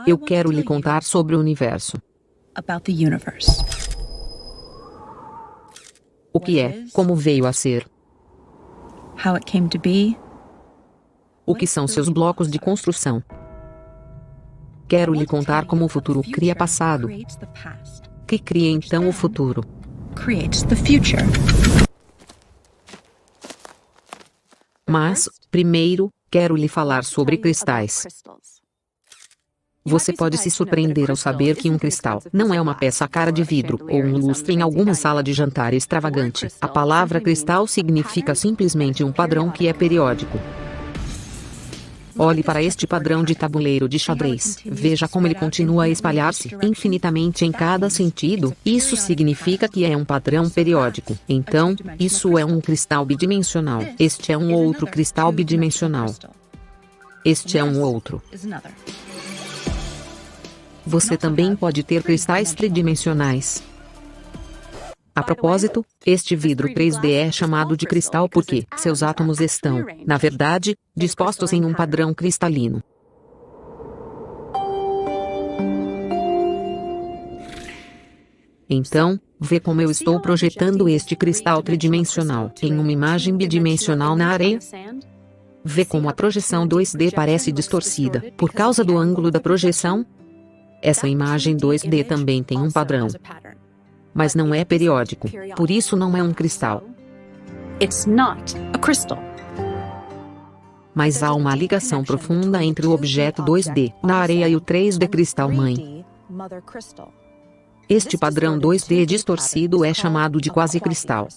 Eu quero lhe contar sobre o universo. O que é, como veio a ser. O que são seus blocos de construção. Quero lhe contar como o futuro cria passado, que cria então o futuro. Mas, primeiro, quero lhe falar sobre cristais. Você pode se surpreender ao saber que um cristal não é uma peça cara de vidro ou um lustre em alguma sala de jantar extravagante. A palavra cristal significa simplesmente um padrão que é periódico. Olhe para este padrão de tabuleiro de xadrez. Veja como ele continua a espalhar-se infinitamente em cada sentido. Isso significa que é um padrão periódico. Então, isso é um cristal bidimensional. Este é um outro cristal bidimensional. Este é um outro. Você também pode ter cristais tridimensionais. A propósito, este vidro 3D é chamado de cristal porque seus átomos estão, na verdade, dispostos em um padrão cristalino. Então, vê como eu estou projetando este cristal tridimensional em uma imagem bidimensional na areia? Vê como a projeção 2D parece distorcida por causa do ângulo da projeção? Essa imagem 2D também tem um padrão, mas não é periódico, por isso não é um cristal. Mas há uma ligação profunda entre o objeto 2D na areia e o 3D cristal-mãe. Este padrão 2D distorcido é chamado de quasicristal.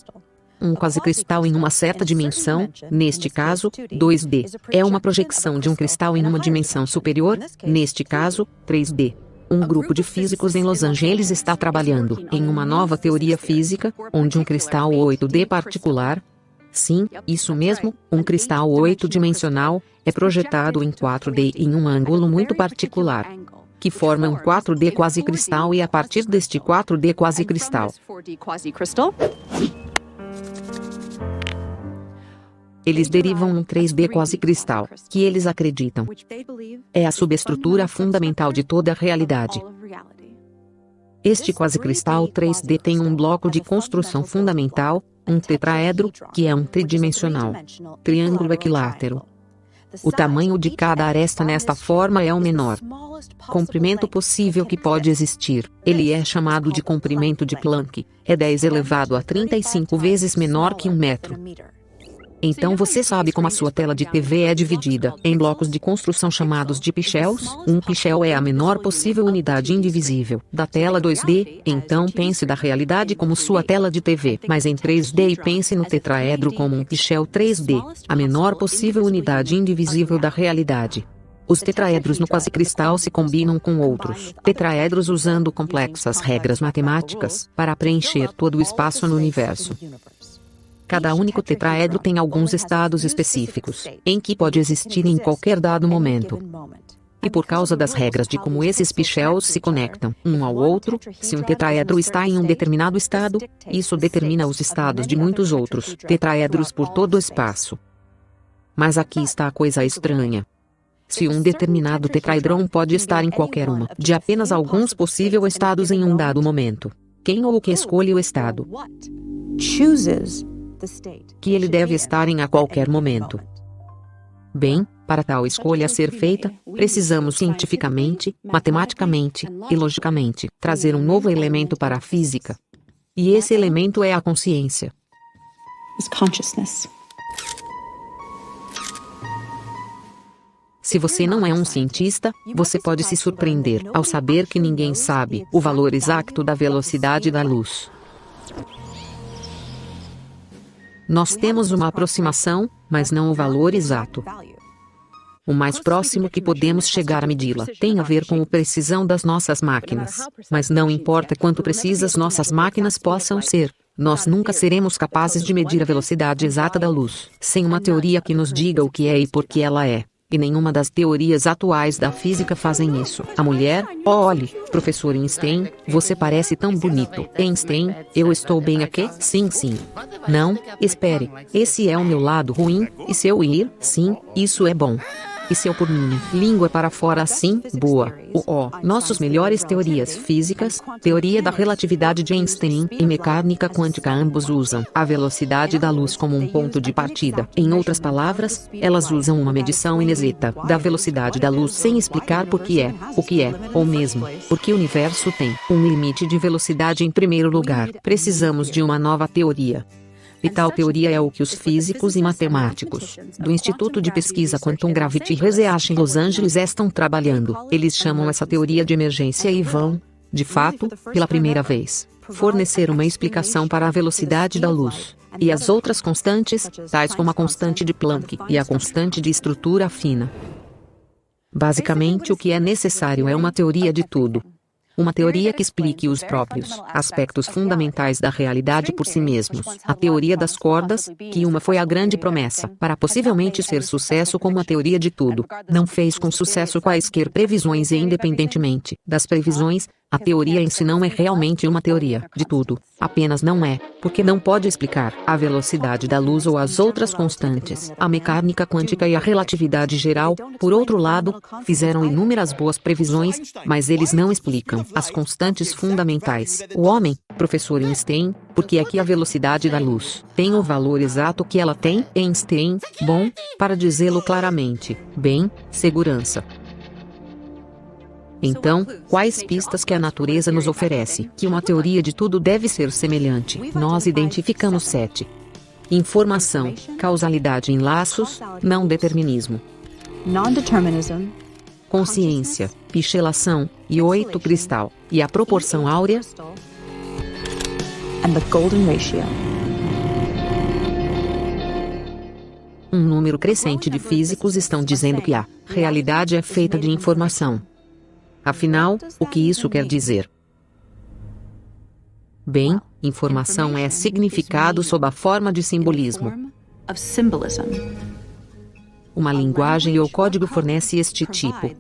Um quasicristal em uma certa dimensão, neste caso, 2D, é uma projeção de um cristal em uma dimensão superior, neste caso, 3D. Um grupo de físicos em Los Angeles está trabalhando em uma nova teoria física, onde um cristal 8D particular, sim, isso mesmo, um cristal 8-dimensional, é projetado em 4D em um ângulo muito particular, que forma um 4D quasicristal e a partir deste 4D quasicristal, eles derivam um 3D quasicristal, que eles acreditam é a subestrutura fundamental de toda a realidade. Este quasicristal 3D tem um bloco de construção fundamental, um tetraedro, que é um tridimensional triângulo equilátero. O tamanho de cada aresta nesta forma é o menor comprimento possível que pode existir. Ele é chamado de comprimento de Planck. É 10 elevado a 35 vezes menor que 1 metro. Então você sabe como a sua tela de TV é dividida em blocos de construção chamados de pixels? Um pixel é a menor possível unidade indivisível da tela 2D, então pense da realidade como sua tela de TV, mas em 3D e pense no tetraedro como um pixel 3D, a menor possível unidade indivisível da realidade. Os tetraedros no quasicristal se combinam com outros tetraedros usando complexas regras matemáticas para preencher todo o espaço no universo. Cada único tetraedro tem alguns estados específicos, em que pode existir em qualquer dado momento. E por causa das regras de como esses pixels se conectam um ao outro, se um tetraedro está em um determinado estado, isso determina os estados de muitos outros tetraedros por todo o espaço. Mas aqui está a coisa estranha. Se um determinado tetraedrão pode estar em qualquer uma de apenas alguns possíveis estados em um dado momento, quem ou o que escolhe o estado que ele deve estar em a qualquer momento? Bem, para tal escolha ser feita, precisamos cientificamente, matematicamente e logicamente trazer um novo elemento para a física. E esse elemento é a consciência. Se você não é um cientista, você pode se surpreender ao saber que ninguém sabe o valor exato da velocidade da luz. Nós temos uma aproximação, mas não o valor exato. O mais próximo que podemos chegar a medi-la tem a ver com a precisão das nossas máquinas. Mas não importa quanto precisas nossas máquinas possam ser, nós nunca seremos capazes de medir a velocidade exata da luz, sem uma teoria que nos diga o que é e por que ela é. E nenhuma das teorias atuais da física fazem isso. A mulher, olhe, professor Einstein, você parece tão bonito. Einstein, eu estou bem aqui? Sim, sim. Não, espere, esse é o meu lado ruim, e se eu ir, sim, isso é bom. E se eu por minha língua para fora assim, boa, nossos melhores teorias físicas, teoria da relatividade de Einstein e mecânica quântica ambos usam a velocidade da luz como um ponto de partida. Em outras palavras, elas usam uma medição inexata da velocidade da luz sem explicar o que é, ou mesmo, porque o universo tem um limite de velocidade em primeiro lugar. Precisamos de uma nova teoria. E tal teoria é o que os físicos e matemáticos do Instituto de Pesquisa Quantum Gravity Research em Los Angeles estão trabalhando. Eles chamam essa teoria de emergência e vão, de fato, pela primeira vez, fornecer uma explicação para a velocidade da luz e as outras constantes, tais como a constante de Planck e a constante de estrutura fina. Basicamente, o que é necessário é uma teoria de tudo. Uma teoria que explique os próprios aspectos fundamentais da realidade por si mesmos. A teoria das cordas, que uma foi a grande promessa para possivelmente ser sucesso como a teoria de tudo, não fez com sucesso quaisquer previsões e independentemente das previsões, a teoria em si não é realmente uma teoria de tudo. Apenas não é, porque não pode explicar a velocidade da luz ou as outras constantes. A mecânica quântica e a relatividade geral, por outro lado, fizeram inúmeras boas previsões, mas eles não explicam as constantes fundamentais. O homem, professor Einstein, porque é que a velocidade da luz tem o valor exato que ela tem? Einstein, bom, para dizê-lo claramente, bem, segurança. Então, quais pistas que a natureza nos oferece? Que uma teoria de tudo deve ser semelhante. Nós identificamos 7. Informação, causalidade em laços, não determinismo. Consciência, pichelação, e 8 cristal, e a proporção áurea. Um número crescente de físicos estão dizendo que a realidade é feita de informação. Afinal, o que isso quer dizer? Bem, informação é significado sob a forma de simbolismo. Uma linguagem ou código fornece este tipo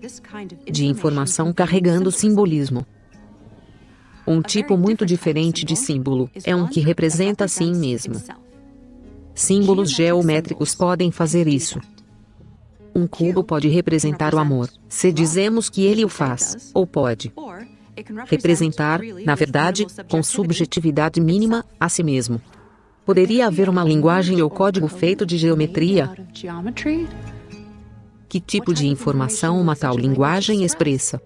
de informação carregando simbolismo. Um tipo muito diferente de símbolo é um que representa a si mesmo. Símbolos geométricos podem fazer isso. Um cubo pode representar o amor, se dizemos que ele o faz, ou pode representar, na verdade, com subjetividade mínima, a si mesmo. Poderia haver uma linguagem ou código feito de geometria? Que tipo de informação uma tal linguagem expressa?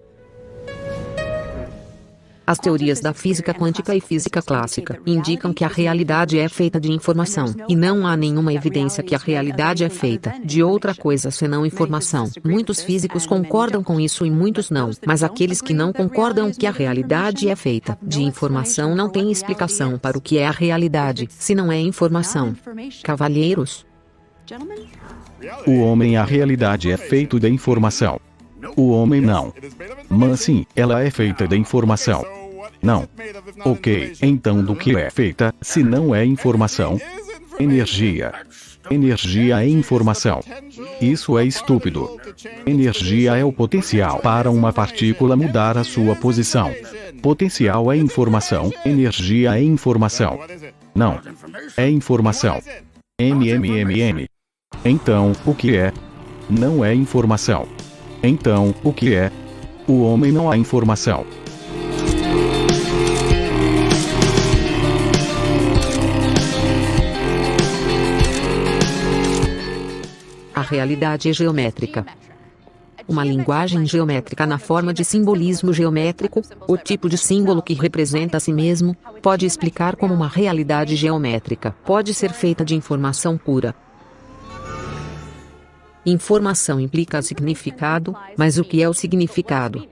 As teorias da física quântica e física clássica indicam que a realidade é feita de informação, e não há nenhuma evidência que a realidade é feita de outra coisa senão informação. Muitos físicos concordam com isso e muitos não, mas aqueles que não concordam que a realidade é feita de informação não têm explicação para o que é a realidade, se não é informação. Cavalheiros? O homem, a realidade é feito de informação. O homem não. Mas sim, ela é feita de informação. Não. Ok, então do que é feita, se não é informação? Energia. Energia é informação. Isso é estúpido. Energia é o potencial para uma partícula mudar a sua posição. Potencial é informação, energia é informação. Não. É informação. MMMM. Então, o que é? Não é informação. Então, o que é? O homem não há informação. A realidade é geométrica. Uma linguagem geométrica na forma de simbolismo geométrico, o tipo de símbolo que representa a si mesmo, pode explicar como uma realidade geométrica pode ser feita de informação pura. Informação implica significado, mas o que é o significado?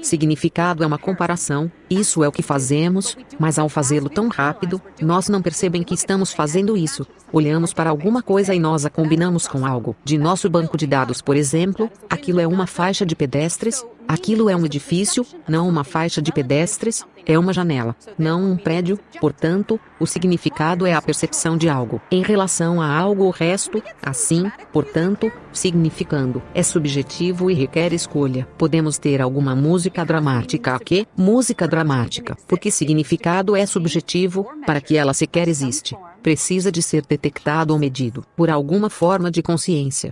Significado é uma comparação, isso é o que fazemos, mas ao fazê-lo tão rápido, nós não percebemos que estamos fazendo isso. Olhamos para alguma coisa e nós a combinamos com algo. De nosso banco de dados, por exemplo, aquilo é uma faixa de pedestres, aquilo é um edifício, não uma faixa de pedestres, é uma janela, não um prédio, portanto, o significado é a percepção de algo. Em relação a algo o resto, assim, portanto, significando, é subjetivo e requer escolha. Podemos ter alguma música dramática aqui? Música dramática, porque significado é subjetivo, para que ela sequer existe, precisa de ser detectado ou medido, por alguma forma de consciência.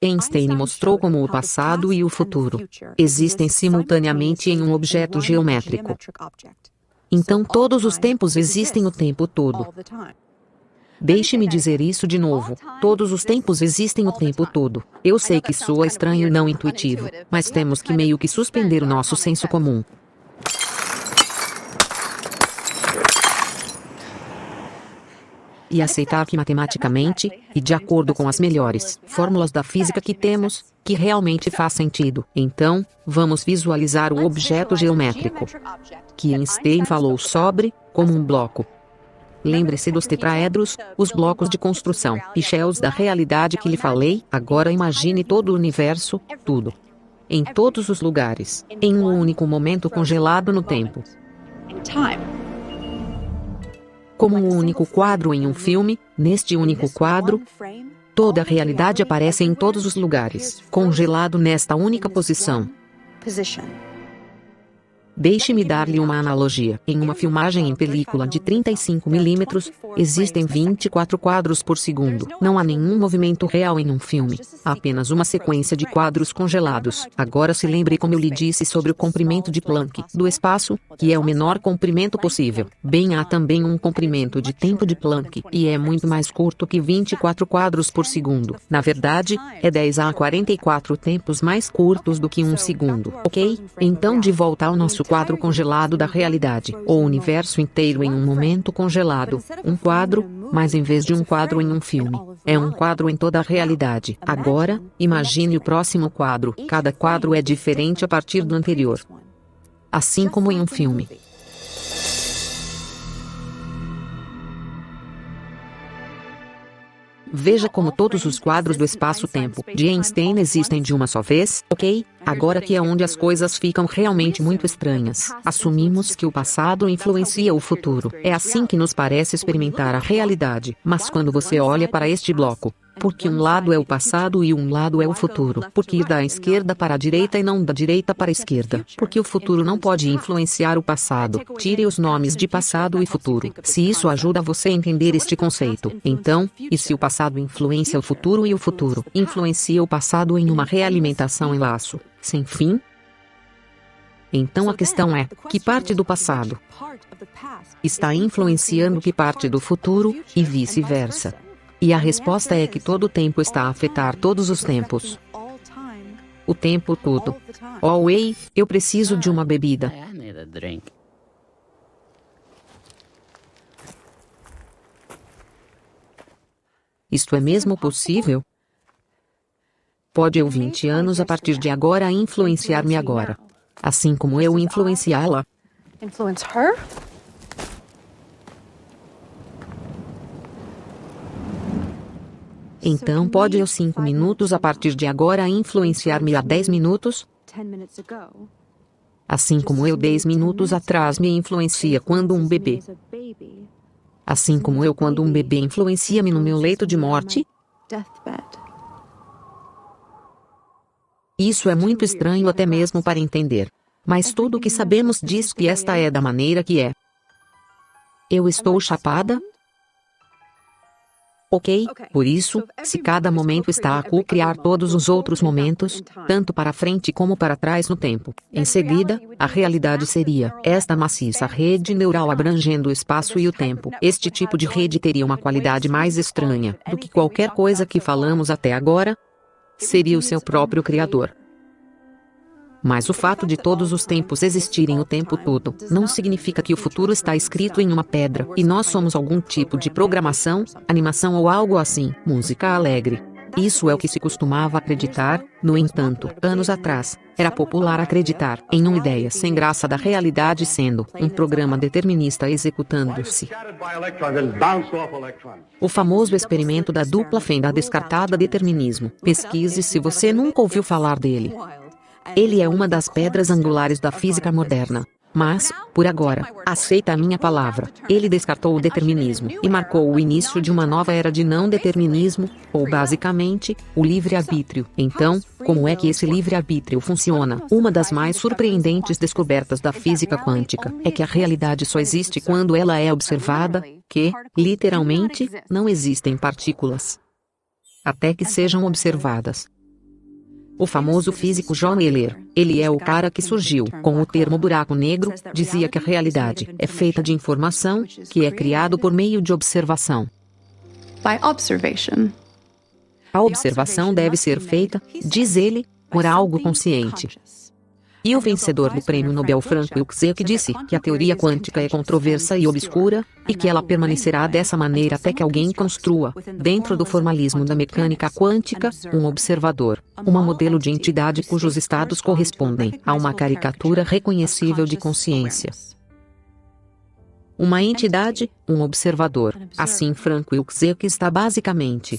Einstein mostrou como o passado e o futuro existem simultaneamente em um objeto geométrico. Então todos os tempos existem o tempo todo. Deixe-me dizer isso de novo. Todos os tempos existem o tempo todo. Eu sei que soa estranho e não intuitivo, mas temos que meio que suspender o nosso senso comum. E aceitar que matematicamente, e de acordo com as melhores fórmulas da física que temos, que realmente faz sentido. Então, vamos visualizar o objeto geométrico que Einstein falou sobre, como um bloco. Lembre-se dos tetraedros, os blocos de construção e shells da realidade que lhe falei. Agora imagine todo o universo, tudo. Em todos os lugares, em um único momento congelado no tempo. Como um único quadro em um filme, neste único quadro, toda a realidade aparece em todos os lugares, congelado nesta única posição. Deixe-me dar-lhe uma analogia. Em uma filmagem em película de 35 mm, existem 24 quadros por segundo. Não há nenhum movimento real em um filme. Há apenas uma sequência de quadros congelados. Agora se lembre como eu lhe disse sobre o comprimento de Planck do espaço, que é o menor comprimento possível. Bem, há também um comprimento de tempo de Planck, e é muito mais curto que 24 quadros por segundo. Na verdade, é 10 a 44 tempos mais curtos do que um segundo. Ok? Então de volta ao nosso quadro congelado da realidade. O universo inteiro em um momento congelado. Um quadro, mas em vez de um quadro em um filme, é um quadro em toda a realidade. Agora, imagine o próximo quadro. Cada quadro é diferente a partir do anterior. Assim como em um filme. Veja como todos os quadros do espaço-tempo de Einstein existem de uma só vez, ok? Agora que é onde as coisas ficam realmente muito estranhas. Assumimos que o passado influencia o futuro. É assim que nos parece experimentar a realidade. Mas quando você olha para este bloco, porque um lado é o passado e um lado é o futuro. Porque ir da esquerda para a direita e não da direita para a esquerda. Porque o futuro não pode influenciar o passado. Tire os nomes de passado e futuro. Se isso ajuda você a entender este conceito, então, e se o passado influencia o futuro e o futuro influencia o passado em uma realimentação em laço sem fim? Então a questão é, que parte do passado está influenciando que parte do futuro, e vice-versa? E a resposta é que todo o tempo está a afetar todos os tempos. O tempo todo. Oh, ei, eu preciso de uma bebida. Isto é mesmo possível? Pode eu 20 anos a partir de agora influenciar-me agora, assim como eu influenciá-la? Então pode eu 5 minutos a partir de agora influenciar-me há 10 minutos? Assim como eu 10 minutos atrás me influencia quando um bebê. Assim como eu quando um bebê influencia-me no meu leito de morte? Isso é muito estranho até mesmo para entender. Mas tudo o que sabemos diz que esta é da maneira que é. Eu estou chapada? Ok, por isso, se cada momento está a co-criar todos os outros momentos, tanto para frente como para trás no tempo, em seguida, a realidade seria esta maciça rede neural abrangendo o espaço e o tempo. Este tipo de rede teria uma qualidade mais estranha do que qualquer coisa que falamos até agora. Seria o seu próprio criador. Mas o fato de todos os tempos existirem o tempo todo, não significa que o futuro está escrito em uma pedra, e nós somos algum tipo de programação, animação ou algo assim, música alegre. Isso é o que se costumava acreditar, no entanto, anos atrás, era popular acreditar em uma ideia sem graça da realidade sendo um programa determinista executando-se. O famoso experimento da dupla fenda descartada determinismo. Pesquise se você nunca ouviu falar dele. Ele é uma das pedras angulares da física moderna. Mas, por agora, aceita a minha palavra. Ele descartou o determinismo e marcou o início de uma nova era de não determinismo, ou basicamente, o livre-arbítrio. Então, como é que esse livre-arbítrio funciona? Uma das mais surpreendentes descobertas da física quântica é que a realidade só existe quando ela é observada, que, literalmente, não existem partículas até que sejam observadas. O famoso físico John Wheeler, ele é o cara que surgiu com o termo buraco negro, dizia que a realidade é feita de informação, que é criado por meio de observação. A observação deve ser feita, diz ele, por algo consciente. E o vencedor do Prêmio Nobel Frank Wilczek disse que a teoria quântica é controversa e obscura, e que ela permanecerá dessa maneira até que alguém construa, dentro do formalismo da mecânica quântica, um observador, um modelo de entidade cujos estados correspondem a uma caricatura reconhecível de consciência. Uma entidade, um observador. Assim Frank Wilczek está basicamente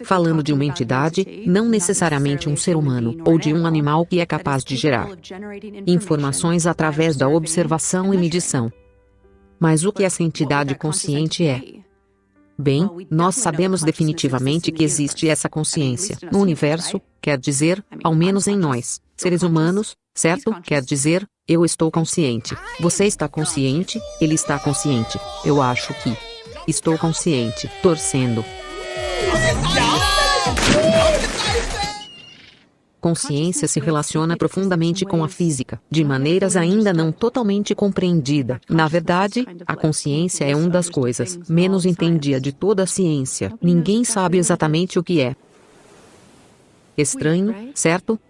falando de uma entidade, não necessariamente um ser humano, ou de um animal que é capaz de gerar informações através da observação e medição. Mas o que essa entidade consciente é? Bem, nós sabemos definitivamente que existe essa consciência no universo, quer dizer, ao menos em nós, seres humanos, certo? Quer dizer, eu estou consciente, você está consciente, ele está consciente, eu acho que estou consciente, torcendo. Consciência se relaciona profundamente com a física, de maneiras ainda não totalmente compreendidas. Na verdade, a consciência é uma das coisas menos entendidas de toda a ciência. Ninguém sabe exatamente o que é. Estranho, certo?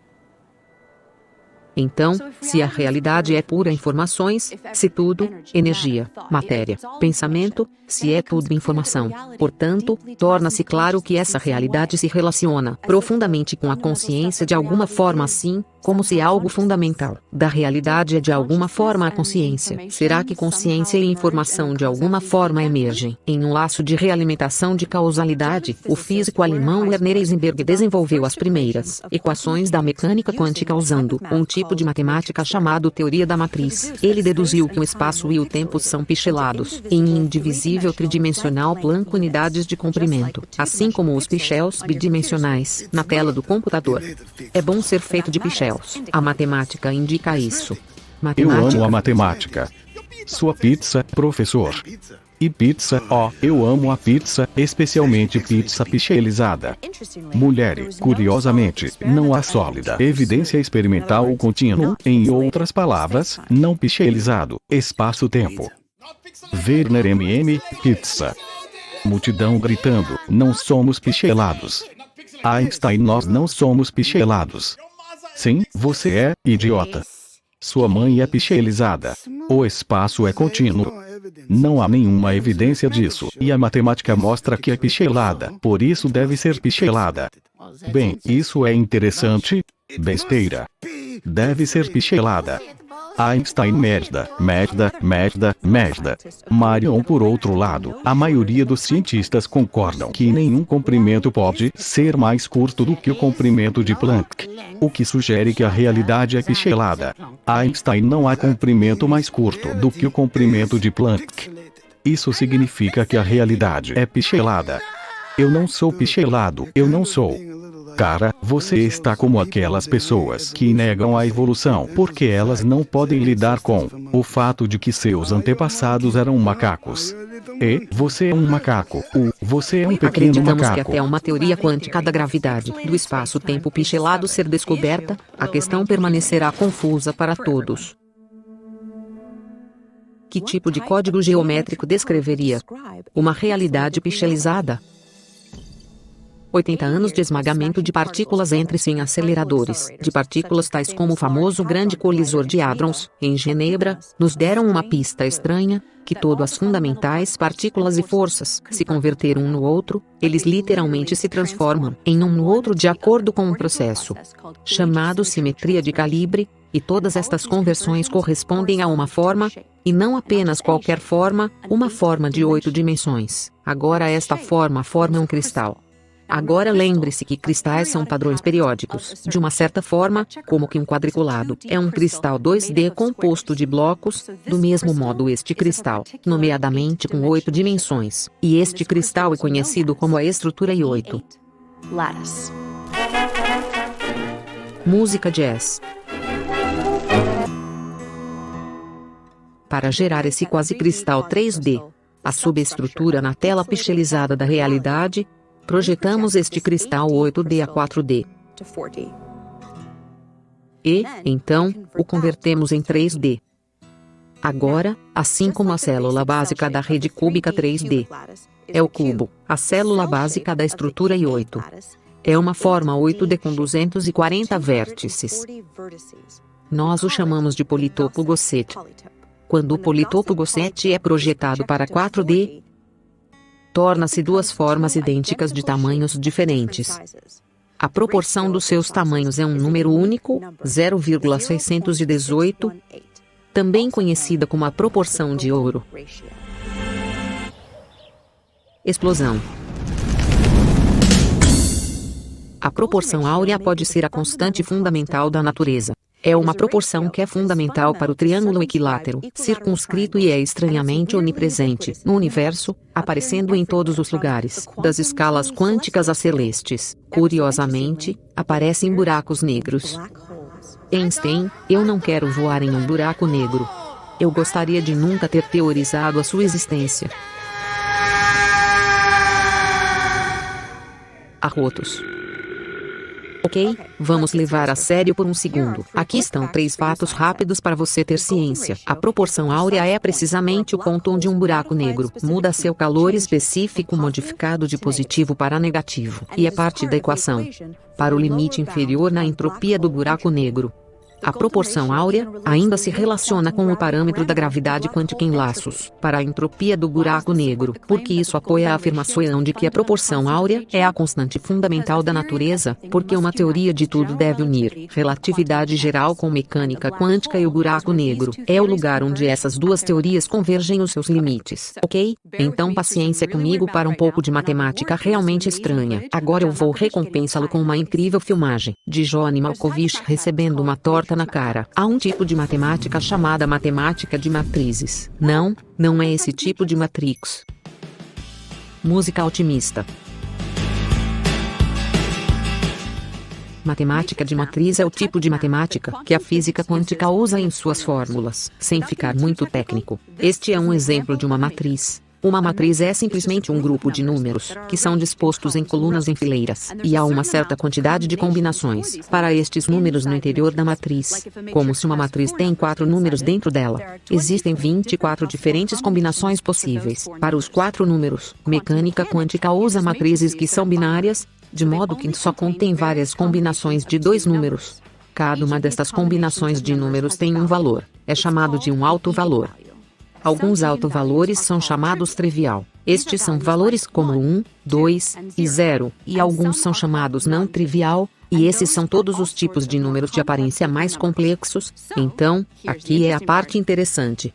Então, se a realidade é pura informações, se tudo, energia, matéria, pensamento, se é tudo informação, portanto, torna-se claro que essa realidade se relaciona profundamente com a consciência de alguma forma assim, como se algo fundamental da realidade é de alguma forma a consciência. Será que consciência e informação de alguma forma emergem em um laço de realimentação de causalidade? O físico alemão Werner Heisenberg desenvolveu as primeiras equações da mecânica quântica usando um tipo de matemática chamado teoria da matriz. Ele deduziu que o espaço e o tempo são pichelados em indivisível tridimensional Planck unidades de comprimento, assim como os pichels bidimensionais na tela do computador. É bom ser feito de pichels. A matemática indica isso. Eu amo a matemática. Sua pizza, professor. E pizza, eu amo a pizza, especialmente pizza pichelizada. Mulheres, curiosamente, não há sólida evidência experimental contínua, em outras palavras, não pichelizado, espaço-tempo. Werner pizza. Multidão gritando, não somos pichelados. Einstein, nós não somos pichelados. Sim, você é, idiota. Sua mãe é pichelizada. O espaço é contínuo. Não há nenhuma evidência disso, e a matemática mostra que é pichelada, por isso deve ser pichelada. Bem, isso é interessante? Besteira. Deve ser pichelada. Einstein merda. Marion, por outro lado, a maioria dos cientistas concordam que nenhum comprimento pode ser mais curto do que o comprimento de Planck, o que sugere que a realidade é pichelada. Einstein, não há comprimento mais curto do que o comprimento de Planck. Isso significa que a realidade é pichelada. Eu não sou pichelado, eu não sou. Cara, você está como aquelas pessoas que negam a evolução porque elas não podem lidar com o fato de que seus antepassados eram macacos. E você é um macaco. Você é um pequeno Acreditamos macaco. que até uma teoria quântica da gravidade, do espaço-tempo pichelado ser descoberta, a questão permanecerá confusa para todos. Que tipo de código geométrico descreveria uma realidade pichelizada? 80 anos de esmagamento de partículas entre-se em aceleradores de partículas tais como o famoso Grande Colisor de Hadrons, em Genebra, nos deram uma pista estranha, que todas as fundamentais partículas e forças se converteram um no outro, eles literalmente se transformam em um no outro de acordo com um processo chamado simetria de calibre, e todas estas conversões correspondem a uma forma, e não apenas qualquer forma, uma forma de 8 dimensões. Agora esta forma forma um cristal. Agora lembre-se que cristais são padrões periódicos, de uma certa forma, como que um quadriculado é um cristal 2D composto de blocos, do mesmo modo este cristal, nomeadamente com 8 dimensões, e este cristal é conhecido como a estrutura I8. Música jazz. Para gerar esse quase-cristal 3D, a subestrutura na tela pixelizada da realidade, projetamos este cristal 8D a 4D. E, então, o convertemos em 3D. Agora, assim como a célula básica da rede cúbica 3D é o cubo, a célula básica da estrutura I8 é uma forma 8D com 240 vértices. Nós o chamamos de politopo Gosset. Quando o politopo Gosset é projetado para 4D, torna-se duas formas idênticas de tamanhos diferentes. A proporção dos seus tamanhos é um número único, 0,618, também conhecida como a proporção de ouro. Explosão. A proporção áurea pode ser a constante fundamental da natureza. É uma proporção que é fundamental para o triângulo equilátero, circunscrito e é estranhamente onipresente no universo, aparecendo em todos os lugares, das escalas quânticas a celestes. Curiosamente, aparece em buracos negros. Einstein, eu não quero voar em um buraco negro. Eu gostaria de nunca ter teorizado a sua existência. Arrotos. Ok, vamos levar a sério por um segundo. Aqui estão 3 fatos rápidos para você ter ciência. A proporção áurea é precisamente o ponto onde um buraco negro muda seu calor específico modificado de positivo para negativo, e é parte da equação para o limite inferior na entropia do buraco negro. A proporção áurea ainda se relaciona com o parâmetro da gravidade quântica em laços para a entropia do buraco negro, porque isso apoia a afirmação de que a proporção áurea é a constante fundamental da natureza, porque uma teoria de tudo deve unir relatividade geral com mecânica quântica e o buraco negro é o lugar onde essas duas teorias convergem os seus limites. Ok? Então paciência comigo para um pouco de matemática realmente estranha. Agora eu vou recompensá-lo com uma incrível filmagem de John Malkovich recebendo uma torta na cara. Há um tipo de matemática chamada matemática de matrizes. Não é esse tipo de matrix. Música otimista. Matemática de matriz é o tipo de matemática que a física quântica usa em suas fórmulas, sem ficar muito técnico. Este é um exemplo de uma matriz. Uma matriz é simplesmente um grupo de números, que são dispostos em colunas em fileiras, e há uma certa quantidade de combinações para estes números no interior da matriz. Como se uma matriz tem 4 números dentro dela. Existem 24 diferentes combinações possíveis para os 4 números. Mecânica quântica usa matrizes que são binárias, de modo que só contém várias combinações de 2 números. Cada uma destas combinações de números tem um valor, é chamado de um alto valor. Alguns alto-valores são chamados trivial. Estes são valores como 1, 2 e 0, e alguns são chamados não trivial, e esses são todos os tipos de números de aparência mais complexos. Então, aqui é a parte interessante.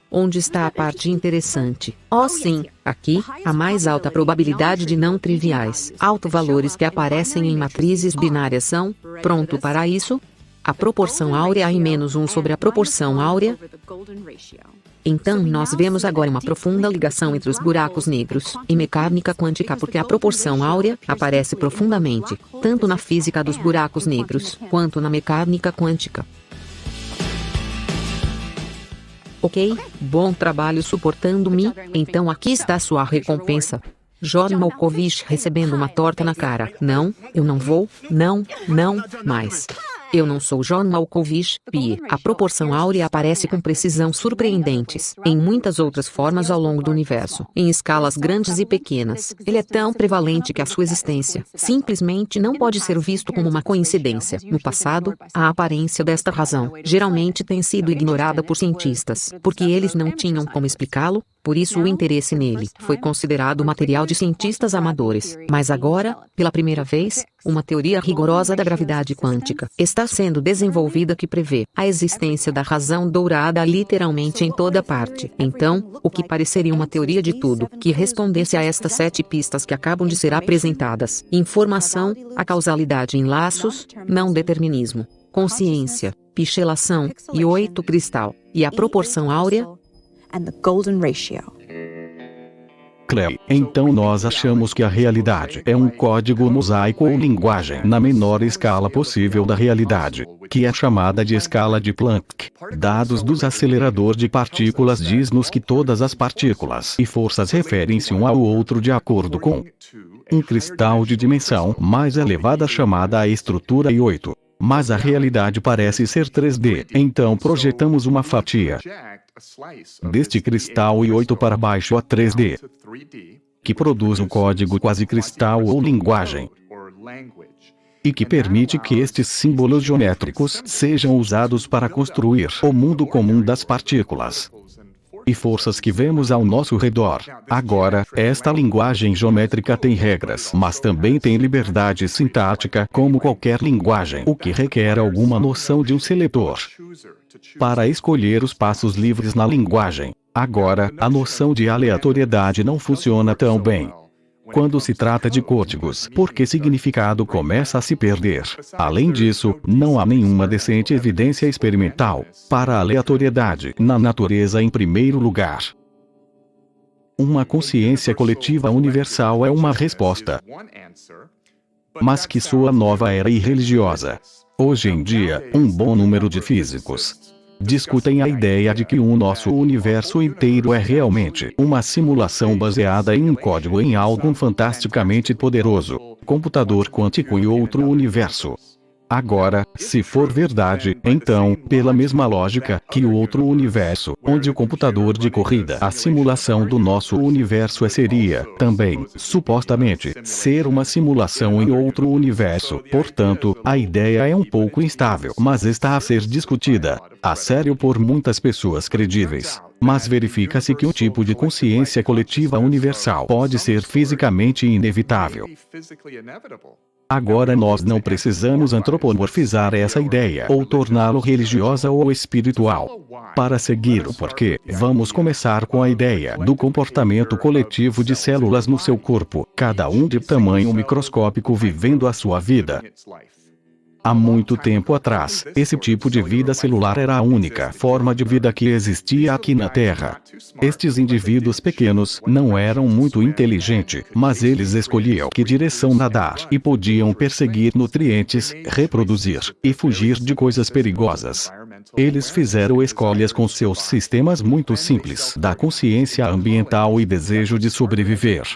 Onde está a parte interessante? Oh sim, aqui, a mais alta probabilidade de não triviais. Alto-valores que aparecem em matrizes binárias são, pronto para isso? A proporção áurea n-1 sobre a proporção áurea. Então nós vemos agora uma profunda ligação entre os buracos negros e mecânica quântica porque a proporção áurea aparece profundamente, tanto na física dos buracos negros, quanto na mecânica quântica. Ok? Bom trabalho suportando-me, então aqui está sua recompensa. John Malkovich recebendo uma torta na cara. Não, eu não vou, não, mais. Eu não sou John Malkovich, Pie. A proporção áurea aparece com precisão surpreendentes em muitas outras formas ao longo do universo, em escalas grandes e pequenas. Ele é tão prevalente que a sua existência simplesmente não pode ser visto como uma coincidência. No passado, a aparência desta razão geralmente tem sido ignorada por cientistas, porque eles não tinham como explicá-lo. Por isso o interesse nele foi considerado material de cientistas amadores. Mas agora, pela primeira vez, uma teoria rigorosa da gravidade quântica está sendo desenvolvida que prevê a existência da razão dourada literalmente em toda parte. Então, o que pareceria uma teoria de tudo que respondesse a estas 7 pistas que acabam de ser apresentadas: informação, a causalidade em laços, não determinismo, consciência, pichelação, e 8 cristal, e a proporção áurea. Clay, então nós achamos que a realidade é um código mosaico ou linguagem na menor escala possível da realidade, que é chamada de escala de Planck. Dados do acelerador de partículas diz-nos que todas as partículas e forças referem-se um ao outro de acordo com um cristal de dimensão mais elevada chamada a estrutura I8. Mas a realidade parece ser 3D, então projetamos uma fatia deste cristal I8 para baixo a 3D, que produz um código quase cristal ou linguagem, e que permite que estes símbolos geométricos sejam usados para construir o mundo comum das partículas e forças que vemos ao nosso redor. Agora, esta linguagem geométrica tem regras, mas também tem liberdade sintática como qualquer linguagem, o que requer alguma noção de um seletor para escolher os passos livres na linguagem. Agora, a noção de aleatoriedade não funciona tão bem quando se trata de códigos, porque significado começa a se perder. Além disso, não há nenhuma decente evidência experimental para a aleatoriedade na natureza em primeiro lugar. Uma consciência coletiva universal é uma resposta, mas que soa nova era e religiosa. Hoje em dia, um bom número de físicos discutem a ideia de que o nosso universo inteiro é realmente uma simulação baseada em um código em algo fantasticamente poderoso, computador quântico e outro universo. Agora, se for verdade, então, pela mesma lógica, que o outro universo, onde o computador de corrida, a simulação do nosso universo seria, também, supostamente, ser uma simulação em outro universo. Portanto, a ideia é um pouco instável, mas está a ser discutida a sério por muitas pessoas credíveis. Mas verifica-se que um tipo de consciência coletiva universal pode ser fisicamente inevitável. Agora nós não precisamos antropomorfizar essa ideia ou torná-lo religiosa ou espiritual. Para seguir o porquê, vamos começar com a ideia do comportamento coletivo de células no seu corpo, cada um de tamanho microscópico vivendo a sua vida. Há muito tempo atrás, esse tipo de vida celular era a única forma de vida que existia aqui na Terra. Estes indivíduos pequenos não eram muito inteligentes, mas eles escolhiam que direção nadar e podiam perseguir nutrientes, reproduzir e fugir de coisas perigosas. Eles fizeram escolhas com seus sistemas muito simples da consciência ambiental e desejo de sobreviver.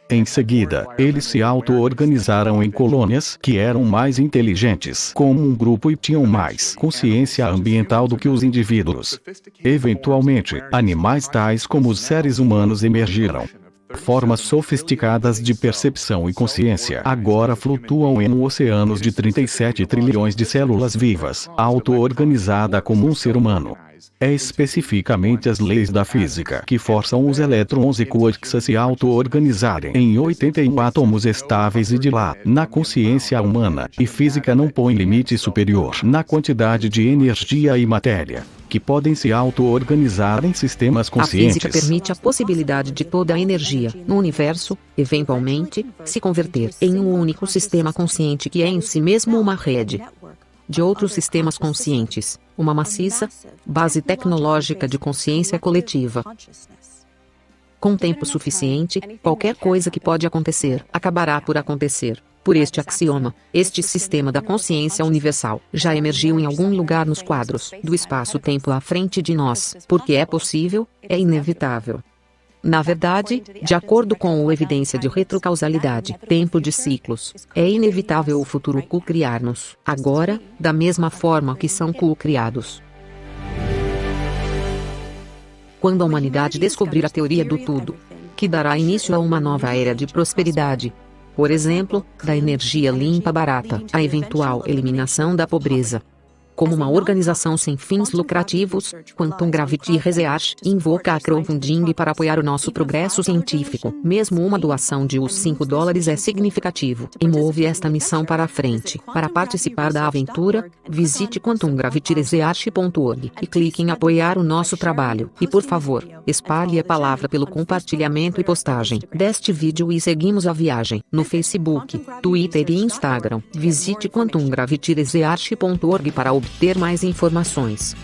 Em seguida, eles se auto-organizaram em colônias que eram mais inteligentes como um grupo e tinham mais consciência ambiental do que os indivíduos. Eventualmente, animais tais como os seres humanos emergiram. Formas sofisticadas de percepção e consciência agora flutuam em oceanos de 37 trilhões de células vivas, auto-organizada como um ser humano. É especificamente as leis da física que forçam os elétrons e quarks a se auto-organizarem em 81 átomos estáveis e de lá, na consciência humana, e física não põe limite superior na quantidade de energia e matéria que podem se auto-organizar em sistemas conscientes. A física permite a possibilidade de toda a energia no universo, eventualmente, se converter em um único sistema consciente que é em si mesmo uma rede de outros sistemas conscientes, uma maciça base tecnológica de consciência coletiva. Com tempo suficiente, qualquer coisa que pode acontecer, acabará por acontecer. Por este axioma, este sistema da consciência universal já emergiu em algum lugar nos quadros do espaço-tempo à frente de nós, porque é possível, é inevitável. Na verdade, de acordo com a evidência de retrocausalidade, tempo de ciclos, é inevitável o futuro co-criar-nos, agora, da mesma forma que são co-criados. Quando a humanidade descobrir a teoria do tudo, que dará início a uma nova era de prosperidade, por exemplo, da energia limpa barata, a eventual eliminação da pobreza. Como uma organização sem fins lucrativos, Quantum Gravity Research invoca a crowdfunding para apoiar o nosso progresso científico. Mesmo uma doação de $5 é significativo e move esta missão para a frente. Para participar da aventura, visite quantumgravityresearch.org e clique em apoiar o nosso trabalho. E por favor, espalhe a palavra pelo compartilhamento e postagem deste vídeo e seguimos a viagem no Facebook, Twitter e Instagram. Visite quantumgravityresearch.org para obter mais informações.